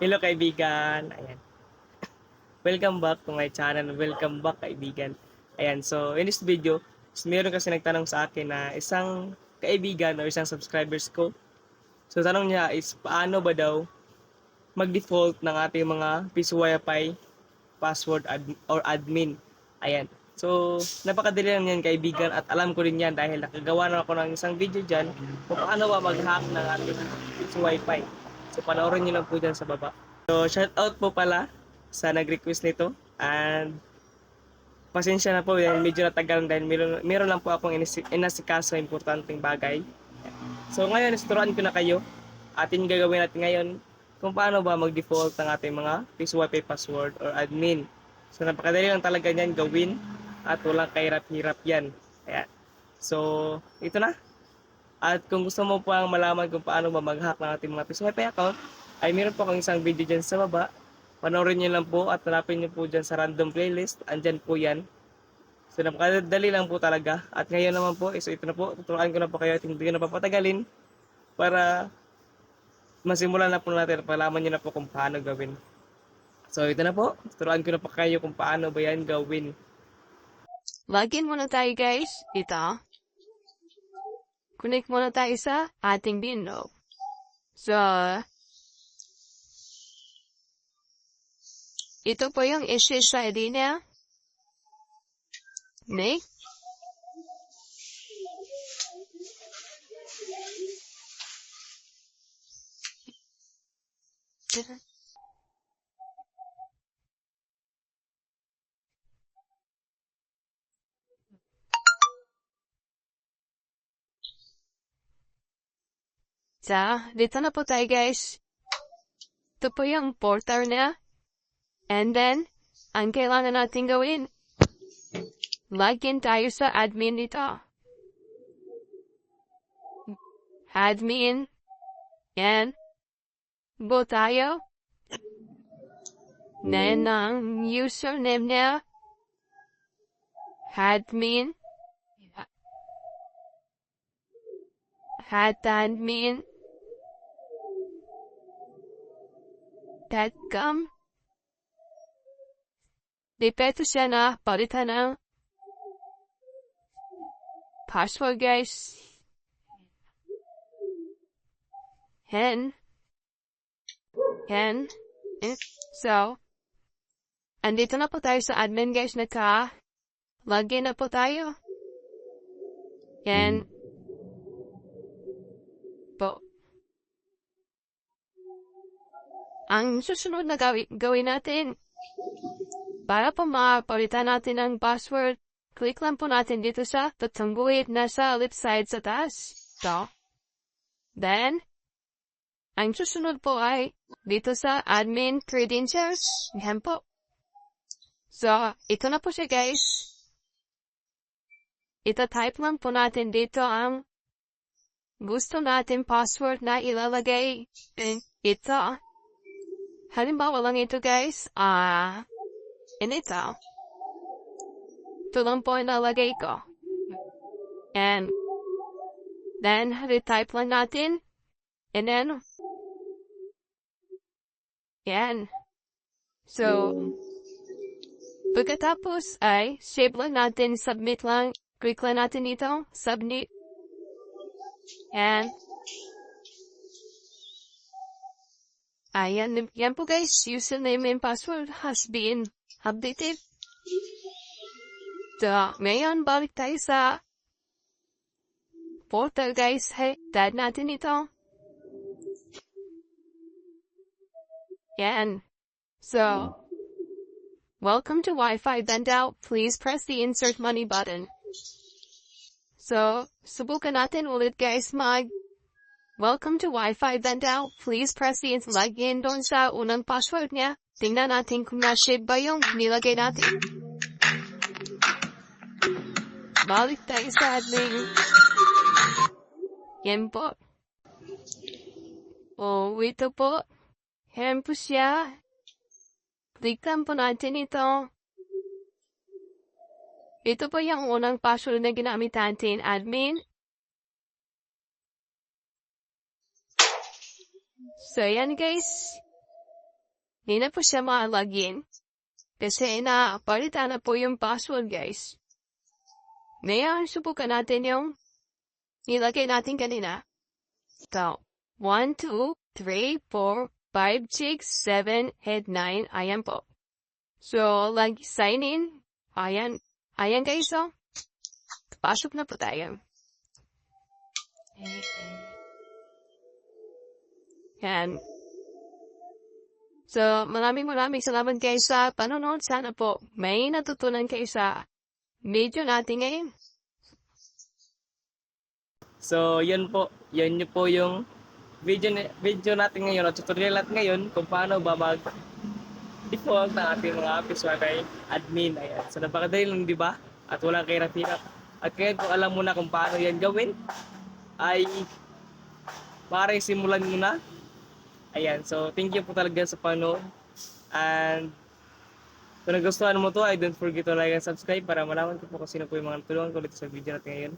Hello kaibigan. Ayan. Welcome back to my channel. Welcome back kaibigan. Ayan, so in this video, meron kasi nagtanong sa akin na isang kaibigan o isang subscribers ko. So tanong niya is paano ba daw mag-default ng ating mga Piso Wi-Fi password or admin. Ayan. So, napakadali lang yan kaibigan at alam ko rin yan dahil nakagawa na ako ng isang video dyan kung paano ba mag-hack ng ating Piso Wi-Fi. So, panoorin nyo lang po dyan sa baba. So, shout out po pala sa nag-request nito and pasensya na po dahil medyo natagal dahil meron lang po akong inasikaso importanteng bagay. So, ngayon, isturuan ko na kayo. Atin gagawin natin ngayon kung paano ba mag-default ng ating mga Piso Wi-Fi password or admin. So, napakadali lang talaga niyan gawin at walang kahirap-hirap yan. Ayan. So, ito na. At kung gusto mo pang malaman kung paano ba mag-hack ng ating mga Piso Wi-Fi account, ay meron po akong isang video dyan sa baba. Panoorin nyo lang po at hanapin nyo po dyan sa random playlist. Andyan po yan. So, napakadali lang po talaga. At ngayon naman po, so ito na po, tuturuan ko na po kayo at hindi ko na papatagalin para masimulan na po natin at malaman nyo na po kung paano gawin. So, ito na po. Turuan ko na po kayo kung paano ba yan gawin. Login muna tayo guys. Ito. Connect muna tayo sa ating Bino. So, ito po yung issue sa ID niya. Next. So, dito na po tayo guys. Ito po yung portal niya. And then, ang kailangan natin gawin, login tayo sa admin nito. Admin. Yan. Bo tayo. Then, ang username niya, admin. Admin. .com. Depende siya na palitan ng password guys. Hen. So, andito na po tayo sa admin guys. Login na po tayo. Yan. Po. Ang susunod na gawin natin, para po mapalitan natin ang password, click lang po natin dito sa tatanggulit na sa left side sa taas. So, then, ang susunod po ay dito sa admin credentials. Yan po. So, ito na po siya guys. Ita-type lang po natin dito ang gusto natin password na ilalagay. Ito. Halimbawa lang ito guys. Ito. Ito lang po ilalagay ko. And then, retype lang natin. And then, yan. So, pagkatapos ay save lang natin, submit lang. Click lang natin dito, submit. And, ayan, yan po guys, username and password has been updated. So, ngayon, balik tayo sa portal guys. Hey, dad natin ito. Yan. So, welcome to Wi-Fi Vendout. Please press the insert money button. So, subukan natin ulit guys welcome to Wi-Fi Vendout. Please press the login doon sa unang password niya. Tingnan natin kung na-ship ba yung nilagay natin. Balik tayo sa admin. Yan po. Oh, ito po. Yan po siya. Click lang po natin ito. Ito po yung unang password na ginamit natin, admin. So, yan guys. Hindi na po siya ma-login. Kasi napalitan na po yung password, guys. Ngayon, subukan natin yung nilagay natin kanina. So, 1, 2, 3, 4, 5, 6, 7, 8, 9. Ayan po. So, sign in. Ayan. Ayan, guys, oh. Pasok na po tayo. Yan. So, maraming salamat guys sa panonood. Sana po may natutunan kayo sa video natin ngayon. So, yun po. Yun po yung video natin ngayon, o tutorial natin ngayon kung paano ba mag-default ng ating mga Office Wi-Fi admin. Ayan. So, napakadali lang, di ba? At walang kahirap-hirap. At kaya kung alam mo na kung paano yan gawin, ay parang simulan mo na. Ayan. So, thank you po talaga sa panood. And kung nagustuhan mo to, ay don't forget to like and subscribe para malaman ko po kung sino po yung mga tulungan ko dito sa video natin ngayon.